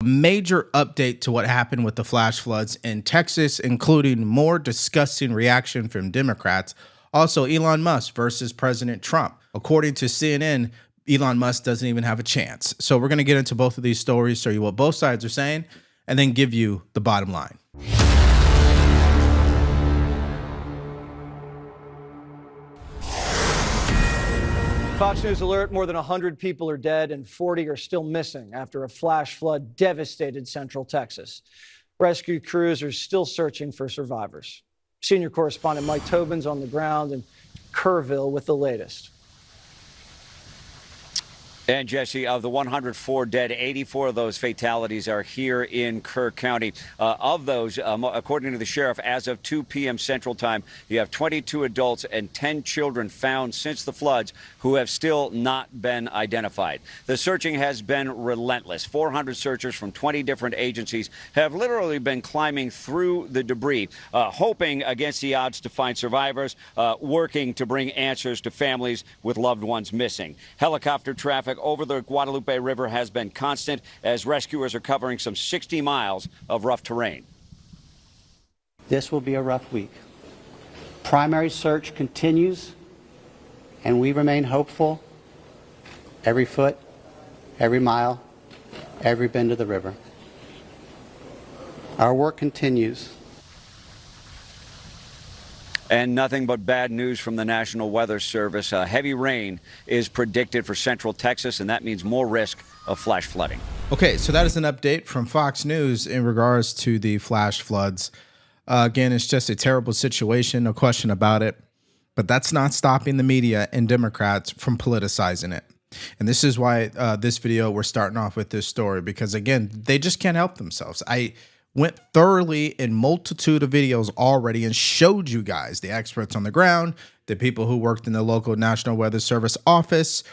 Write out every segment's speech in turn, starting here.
major update to what happened with the flash floods in Texas, including more disgusting reaction from Democrats. Also, Elon Musk versus President Trump. According to CNN, Elon Musk doesn't even have a chance. So we're going to get into both of these stories, show you what both sides are saying, and then give you the bottom line. Fox News alert, more than 100 people are dead and 40 are still missing after a flash flood devastated central Texas. Rescue crews are still searching for survivors. Senior correspondent Mike Tobin's on the ground in Kerrville with the latest. And Jesse, of the 104 dead, 84 of those fatalities are here in Kerr County. Of those, according to the sheriff, as of 2 p.m. Central Time, you have 22 adults and 10 children found since the floods who have still not been identified. The searching has been relentless. 400 searchers from 20 different agencies have literally been climbing through the debris, hoping against the odds to find survivors, working to bring answers to families with loved ones missing. Helicopter traffic over the Guadalupe River has been constant as rescuers are covering some 60 miles of rough terrain. This will be a rough week. Primary search continues, and we remain hopeful every foot, every mile, every bend of the river. Our work continues. And nothing but bad news from the National Weather Service. Heavy rain is predicted for central Texas, and that means more risk of flash flooding. Okay, so that is an update from Fox News in regards to the flash floods. Again, it's just a terrible situation, no question about it. But that's not stopping the media and Democrats from politicizing it. And this is why this video, we're starting off with this story, because, again, they just can't help themselves. I went thoroughly in multitude of videos already and showed you guys the experts on the ground, the people who worked in the local National Weather Service office.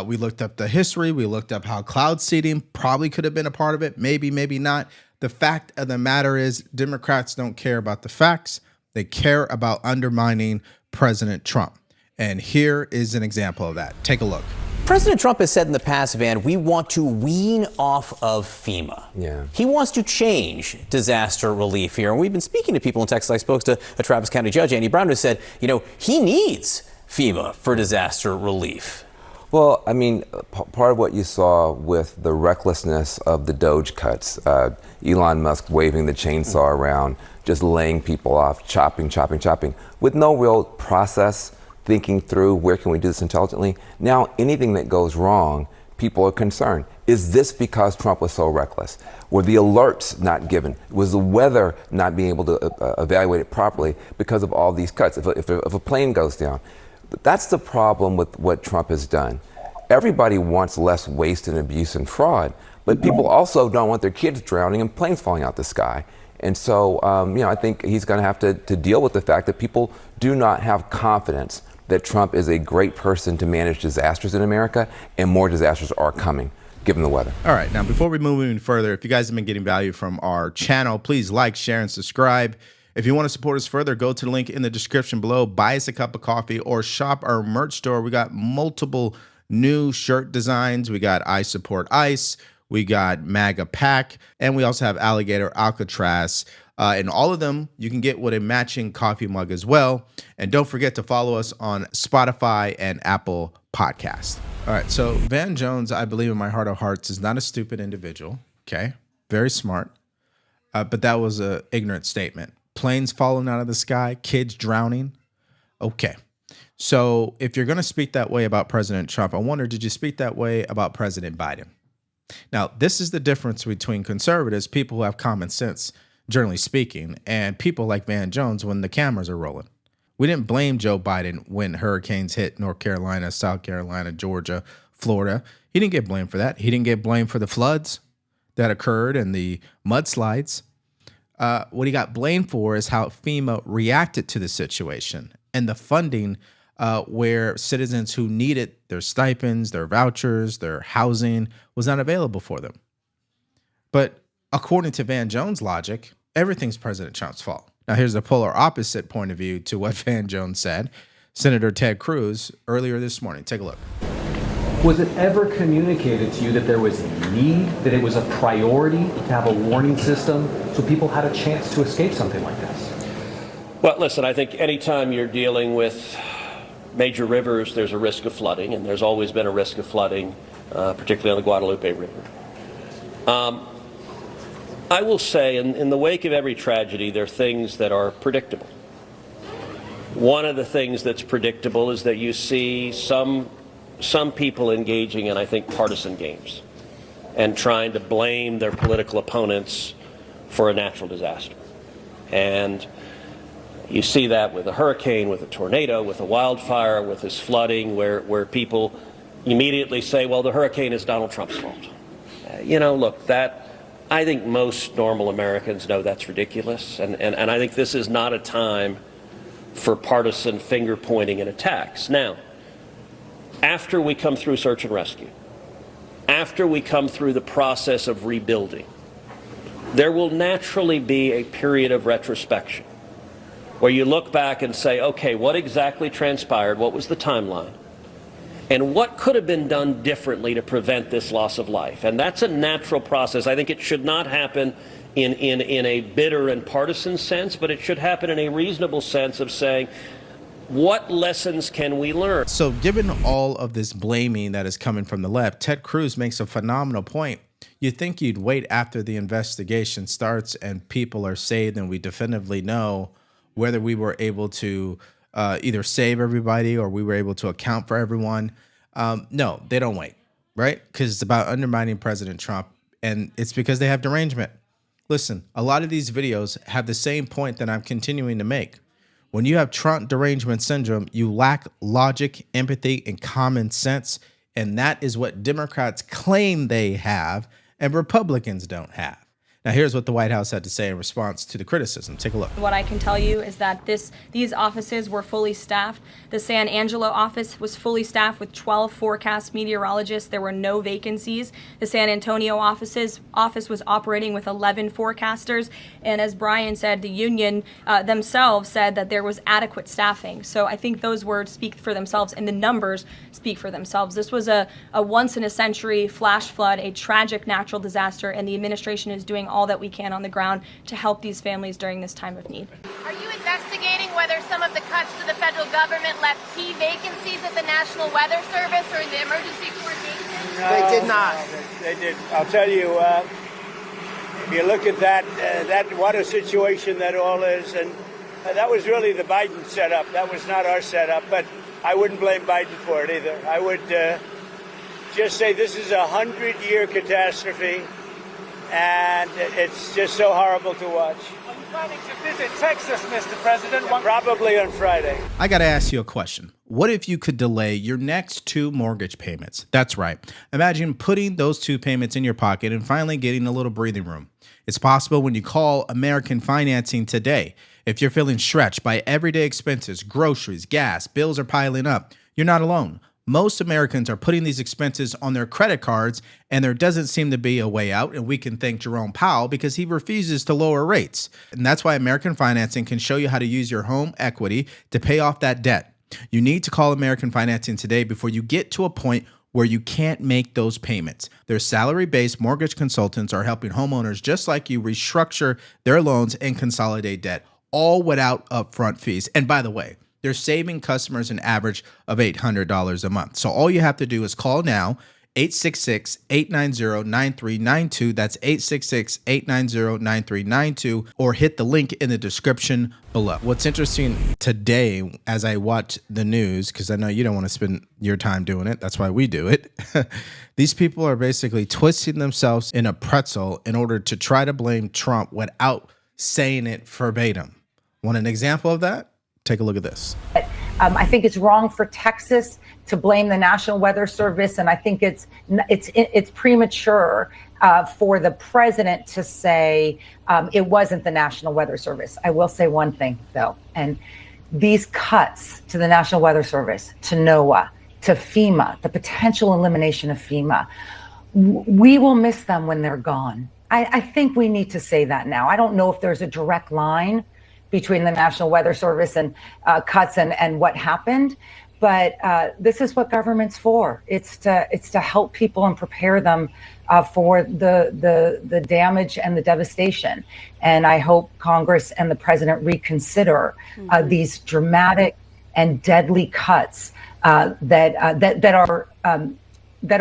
We looked up the history. We looked up how cloud seeding probably could have been a part of it. Maybe, maybe not. The fact of the matter is Democrats don't care about the facts. They care about undermining President Trump. And here is an example of that. Take a look. President Trump has said in the past, Van, we want to wean off of FEMA. Yeah. He wants to change disaster relief here. And we've been speaking to people in Texas. I spoke to a Travis County judge, Andy Brown, who said, you know, he needs FEMA for disaster relief. Well, I mean, part of what you saw with the recklessness of the Doge cuts, Elon Musk waving the chainsaw around, just laying people off, chopping, with no real process, thinking through where can we do this intelligently. Now, anything that goes wrong, people are concerned. Is this because Trump was so reckless? Were the alerts not given? Was the weather not being able to evaluate it properly because of all these cuts? If a plane goes down, that's the problem with what Trump has done. Everybody wants less waste and abuse and fraud, but people also don't want their kids drowning and planes falling out the sky. And so, I think he's going to have to deal with the fact that people do not have confidence that Trump is a great person to manage disasters in America, and more disasters are coming, given the weather. All right, now before we move any further, if you guys have been getting value from our channel, please like, share, and subscribe. If you want to support us further, go to the link in the description below, buy us a cup of coffee, or shop our merch store. We got multiple new shirt designs. We got I Support ICE, we got MAGA Pack, and we also have Alligator Alcatraz. And all of them, you can get with a matching coffee mug as well. And don't forget to follow us on Spotify and Apple Podcasts. All right, so Van Jones, I believe in my heart of hearts, is not a stupid individual, okay? Very smart. But that was an ignorant statement. Planes falling out of the sky, kids drowning. Okay. So if you're going to speak that way about President Trump, I wonder, did you speak that way about President Biden? Now, this is the difference between conservatives, people who have common sense, generally speaking, and people like Van Jones when the cameras are rolling. We didn't blame Joe Biden when hurricanes hit North Carolina, South Carolina, Georgia, Florida. He didn't get blamed for that. He didn't get blamed for the floods that occurred and the mudslides. What he got blamed for is how FEMA reacted to the situation and the funding where citizens who needed their stipends, their vouchers, their housing was not available for them. But according to Van Jones' logic, everything's President Trump's fault. Now, here's the polar opposite point of view to what Van Jones said. Senator Ted Cruz earlier this morning. Take a look. Was it ever communicated to you that there was a need, that it was a priority to have a warning system so people had a chance to escape something like this? Well, listen, I think anytime you're dealing with major rivers, there's a risk of flooding, and there's always been a risk of flooding, particularly on the Guadalupe River. I will say, in the wake of every tragedy, there are things that are predictable. One of the things that's predictable is that you see some people engaging in, I think, partisan games and trying to blame their political opponents for a natural disaster. And you see that with a hurricane, with a tornado, with a wildfire, with this flooding, where people immediately say, well, the hurricane is Donald Trump's fault. Look, I think most normal Americans know that's ridiculous. And I think this is not a time for partisan finger pointing and attacks. Now, after we come through search and rescue, after we come through the process of rebuilding, there will naturally be a period of retrospection where you look back and say, okay, what exactly transpired? What was the timeline? And what could have been done differently to prevent this loss of life? And that's a natural process. I think it should not happen in a bitter and partisan sense, but it should happen in a reasonable sense of saying, what lessons can we learn? So given all of this blaming that is coming from the left, Ted Cruz makes a phenomenal point. You'd think you'd wait after the investigation starts and people are saved and we definitively know whether we were able to either save everybody or we were able to account for everyone. No, they don't wait, right? Because it's about undermining President Trump, and it's because they have derangement. Listen, a lot of these videos have the same point that I'm continuing to make. When you have Trump derangement syndrome, you lack logic, empathy, and common sense, and that is what Democrats claim they have and Republicans don't have. Now, here's what the White House had to say in response to the criticism. Take a look. What I can tell you is that these offices were fully staffed. The San Angelo office was fully staffed with 12 forecast meteorologists. There were no vacancies. The San Antonio office was operating with 11 forecasters. And as Brian said, the union themselves said that there was adequate staffing. So I think those words speak for themselves and the numbers speak for themselves. This was a once-in-a-century flash flood, a tragic natural disaster, and the administration is doing all that we can on the ground to help these families during this time of need. Are you investigating whether some of the cuts to the federal government left key vacancies at the National Weather Service or in the emergency coordination? No, they did not. They did. I'll tell you, if you look at that what a situation that all is, and that was really the Biden setup. That was not our setup, but I wouldn't blame Biden for it either. I would just say this is a 100-year catastrophe. And it's just so horrible to watch. Are you planning to visit Texas, Mr. President? Probably on Friday. I got to ask you a question. What if you could delay your next 2 mortgage payments? That's right. Imagine putting those 2 payments in your pocket and finally getting a little breathing room. It's possible when you call American Financing today. If you're feeling stretched by everyday expenses, groceries, gas, bills are piling up, you're not alone. Most Americans are putting these expenses on their credit cards, and there doesn't seem to be a way out, and we can thank Jerome Powell because he refuses to lower rates. And that's why American Financing can show you how to use your home equity to pay off that debt. You need to call American Financing today before you get to a point where you can't make those payments. Their salary-based mortgage consultants are helping homeowners just like you restructure their loans and consolidate debt, all without upfront fees. And by the way, they're saving customers an average of $800 a month. So all you have to do is call now, 866-890-9392. That's 866-890-9392, or hit the link in the description below. What's interesting today, as I watch the news, because I know you don't want to spend your time doing it, that's why we do it. These people are basically twisting themselves in a pretzel in order to try to blame Trump without saying it verbatim. Want an example of that? Take a look at this. I think it's wrong for Texas to blame the National Weather Service, and I think it's premature for the president to say it wasn't the National Weather Service. I will say one thing, though, and these cuts to the National Weather Service, to NOAA, to FEMA, the potential elimination of FEMA, we will miss them when they're gone. I think we need to say that now. I don't know if there's a direct line between the National Weather Service and cuts and what happened. But this is what government's for. It's to help people and prepare them for the damage and the devastation. And I hope Congress and the president reconsider these dramatic and deadly cuts that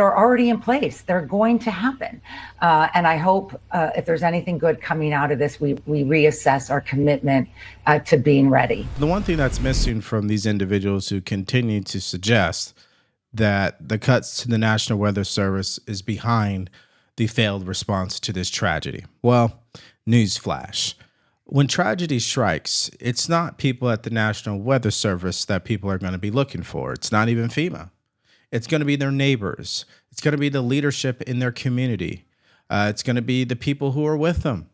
are already in place. They're going to happen. And I hope if there's anything good coming out of this, we reassess our commitment to being ready. The one thing that's missing from these individuals who continue to suggest that the cuts to the National Weather Service is behind the failed response to this tragedy. Well, newsflash. When tragedy strikes, it's not people at the National Weather Service that people are going to be looking for. It's not even FEMA. It's going to be their neighbors. It's going to be the leadership in their community. It's going to be the people who are with them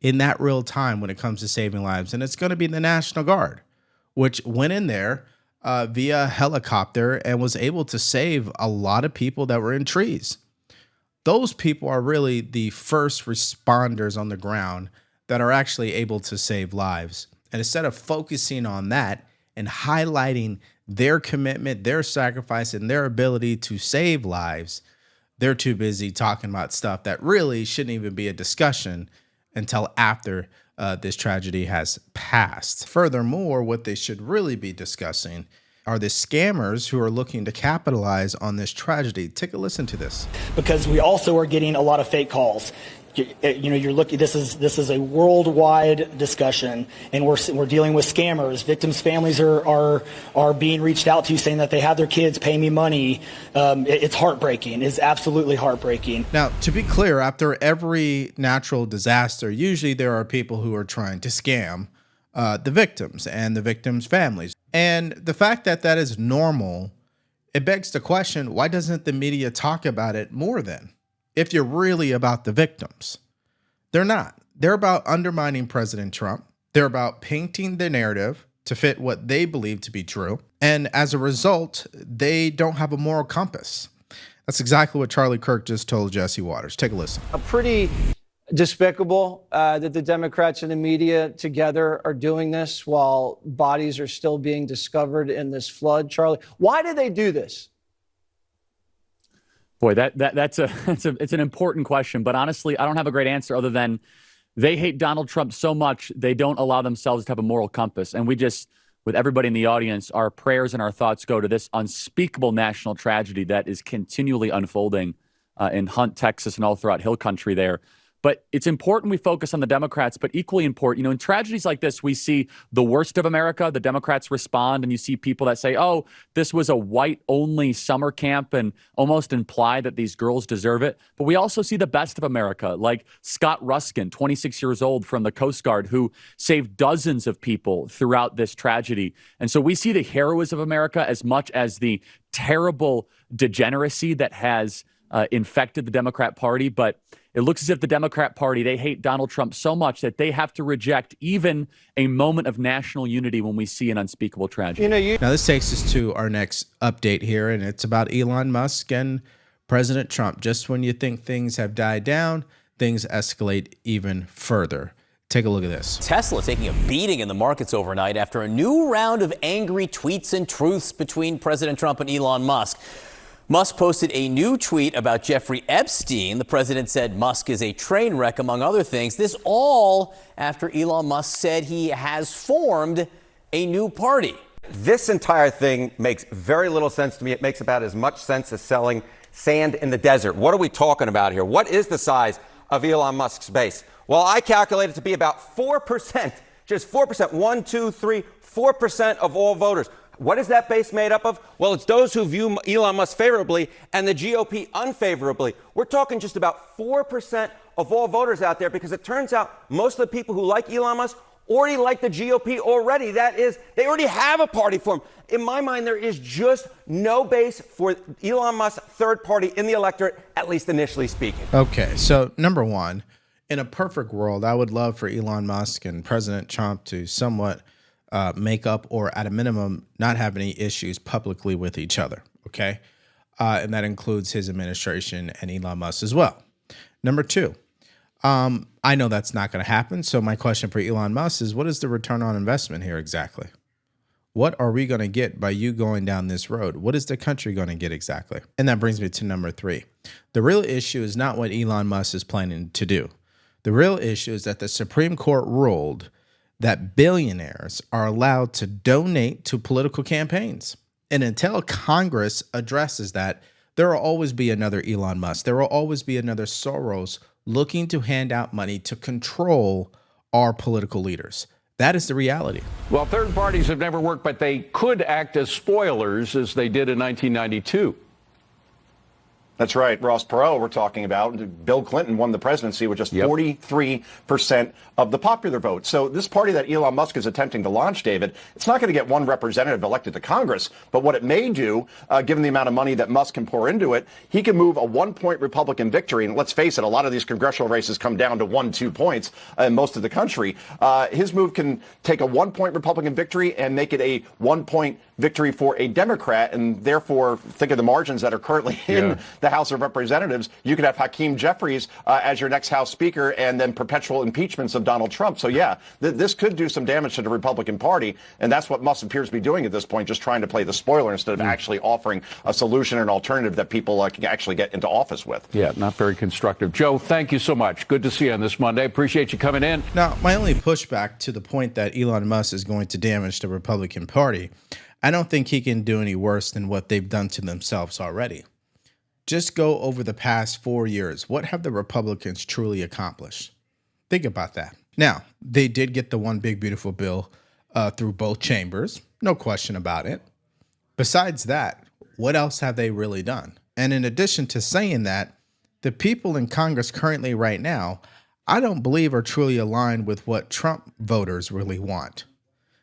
in that real time when it comes to saving lives. And it's going to be the National Guard, which went in there via helicopter and was able to save a lot of people that were in trees. Those people are really the first responders on the ground that are actually able to save lives. And instead of focusing on that and highlighting their commitment, their sacrifice, and their ability to save lives, they're too busy talking about stuff that really shouldn't even be a discussion until after this tragedy has passed. Furthermore, what they should really be discussing are the scammers who are looking to capitalize on this tragedy. Take a listen to this. Because we also are getting a lot of fake calls. You're looking. This is a worldwide discussion, and we're dealing with scammers. Victims' families are being reached out to, saying that they have their kids pay me money. It's heartbreaking. It's absolutely heartbreaking. Now, to be clear, after every natural disaster, usually there are people who are trying to scam the victims and the victims' families. And the fact that that is normal, it begs the question: why doesn't the media talk about it more then? If you're really about the victims. They're not. They're about undermining President Trump. They're about painting the narrative to fit what they believe to be true. And as a result, they don't have a moral compass. That's exactly what Charlie Kirk just told Jesse Waters. Take a listen. Pretty despicable that the Democrats and the media together are doing this while bodies are still being discovered in this flood. Charlie, why did they do this? Boy, it's an important question, but honestly, I don't have a great answer other than they hate Donald Trump so much they don't allow themselves to have a moral compass. And we just, with everybody in the audience, our prayers and our thoughts go to this unspeakable national tragedy that is continually unfolding in Hunt, Texas, and all throughout Hill Country there. But it's important we focus on the Democrats, but equally important, in tragedies like this, we see the worst of America. The Democrats respond, and you see people that say, oh, this was a white-only summer camp, and almost imply that these girls deserve it. But we also see the best of America, like Scott Ruskin, 26 years old from the Coast Guard, who saved dozens of people throughout this tragedy. And so we see the heroism of America as much as the terrible degeneracy that has infected the Democrat Party. But it looks as if the Democrat Party, they hate Donald Trump so much that they have to reject even a moment of national unity when we see an unspeakable tragedy. Now, this takes us to our next update here, and it's about Elon Musk and President Trump. Just when you think things have died down, things escalate even further. Take a look at this. Tesla taking a beating in the markets overnight after a new round of angry tweets and truths between President Trump and Elon Musk. Musk posted a new tweet about Jeffrey Epstein. The president said Musk is a train wreck, among other things. This all after Elon Musk said he has formed a new party. This entire thing makes very little sense to me. It makes about as much sense as selling sand in the desert. What are we talking about here? What is the size of Elon Musk's base? Well, I calculate it to be about 4%, just 4%, 1, 2, 3, 4% of all voters. What is that base made up of? Well, it's those who view Elon Musk favorably and the GOP unfavorably. We're talking just about 4% of all voters out there, because it turns out most of the people who like Elon Musk already like the GOP already. That is, they already have a party for him. In my mind, there is just no base for Elon Musk's third party in the electorate, at least initially speaking. Okay, so number one, in a perfect world, I would love for Elon Musk and President Trump to somewhat make up, or at a minimum, not have any issues publicly with each other, okay? And that includes his administration and Elon Musk as well. Number two, I know that's not going to happen, so my question for Elon Musk is, what is the return on investment here exactly? What are we going to get by you going down this road? What is the country going to get exactly? And that brings me to number 3. The real issue is not what Elon Musk is planning to do. The real issue is that the Supreme Court ruled that billionaires are allowed to donate to political campaigns. And until Congress addresses that, there will always be another Elon Musk. There will always be another Soros looking to hand out money to control our political leaders. That is the reality. Well, third parties have never worked, but they could act as spoilers as they did in 1992. That's right. Ross Perot we're talking about. Bill Clinton won the presidency with just 43% of the popular vote. So this party that Elon Musk is attempting to launch, David, it's not going to get one representative elected to Congress. But what it may do, given the amount of money that Musk can pour into it, he can move a 1-point Republican victory. And let's face it, a lot of these congressional races come down to 1-2 points in most of the country. His move can take a 1-point Republican victory and make it a 1-point victory for a Democrat. And therefore, think of the margins that are currently in the House of Representatives. You could have Hakeem Jeffries as your next House Speaker and then perpetual impeachments of Donald Trump. So, yeah, this could do some damage to the Republican Party. And that's what Musk appears to be doing at this point, just trying to play the spoiler instead of actually offering a solution or an alternative that people can actually get into office with. Yeah, not very constructive. Joe, thank you so much. Good to see you on this Monday. Appreciate you coming in. Now, my only pushback to the point that Elon Musk is going to damage the Republican Party, I don't think he can do any worse than what they've done to themselves already. Just go over the past 4 years. What have the Republicans truly accomplished? Think about that. Now, they did get the one big, beautiful bill through both chambers. No question about it. Besides that, what else have they really done? And in addition to saying that, the people in Congress currently right now, I don't believe are truly aligned with what Trump voters really want.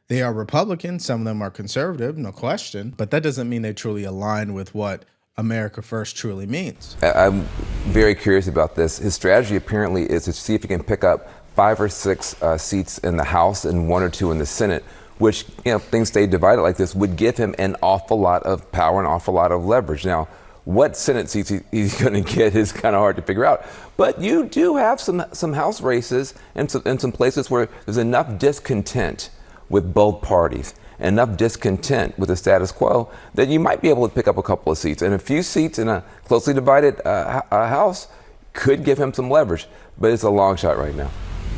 They are Republicans. Some of them are conservative, no question. But that doesn't mean they truly align with what America First truly means. I'm very curious about this. His strategy apparently is to see if he can pick up 5 or 6 seats in the House and 1 or 2 in the Senate, which, if things stay divided like this, would give him an awful lot of power, an awful lot of leverage. Now, what Senate seats he's going to get is kind of hard to figure out. But you do have some House races and some places where there's enough discontent with both parties, enough discontent with the status quo, that you might be able to pick up a couple of seats. And a few seats in a closely divided House could give him some leverage, but it's a long shot right now.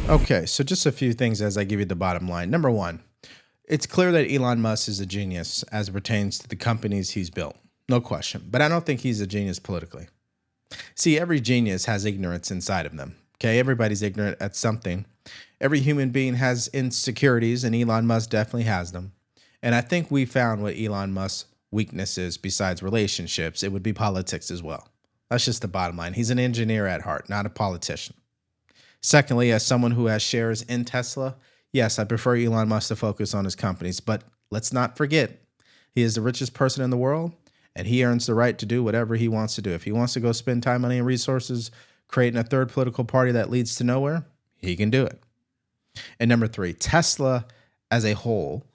Okay, so just a few things as I give you the bottom line. Number one, it's clear that Elon Musk is a genius as it pertains to the companies he's built. No question. But I don't think he's a genius politically. See, every genius has ignorance inside of them. Okay, everybody's ignorant at something. Every human being has insecurities, and Elon Musk definitely has them. And I think we found what Elon Musk's weakness is besides relationships. It would be politics as well. That's just the bottom line. He's an engineer at heart, not a politician. Secondly, as someone who has shares in Tesla, yes, I prefer Elon Musk to focus on his companies. But let's not forget, he is the richest person in the world, and he earns the right to do whatever he wants to do. If he wants to go spend time, money, and resources creating a third political party that leads to nowhere, he can do it. And number three, Tesla as a whole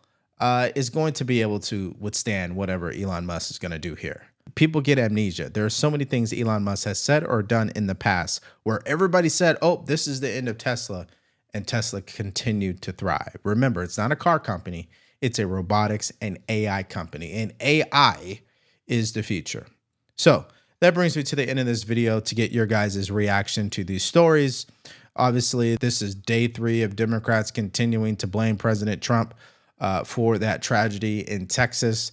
is going to be able to withstand whatever Elon Musk is going to do here. People get amnesia. There are so many things Elon Musk has said or done in the past where everybody said, oh, this is the end of Tesla, and Tesla continued to thrive. Remember, it's not a car company. It's a robotics and AI company, and AI is the future. So that brings me to the end of this video to get your guys' reaction to these stories. Obviously, this is day 3 of Democrats continuing to blame President Trump for that tragedy in Texas.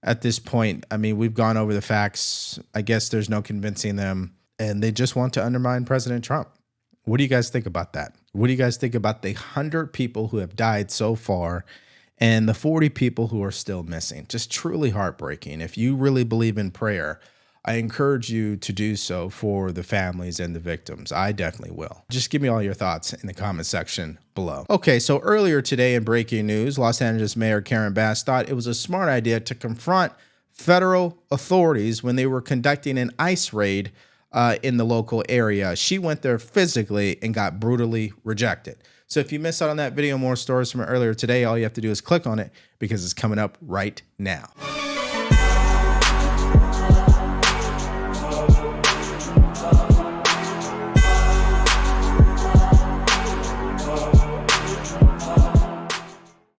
At this point, I mean, we've gone over the facts. I guess there's no convincing them, and they just want to undermine President Trump. What do you guys think about that? What do you guys think about the 100 people who have died so far and the 40 people who are still missing? Just truly heartbreaking. If you really believe in prayer, I encourage you to do so for the families and the victims. I definitely will. Just give me all your thoughts in the comment section below. Okay, so earlier today in breaking news, Los Angeles Mayor Karen Bass thought it was a smart idea to confront federal authorities when they were conducting an ICE raid in the local area. She went there physically and got brutally rejected. So if you missed out on that video, more stories from earlier today, all you have to do is click on it because it's coming up right now.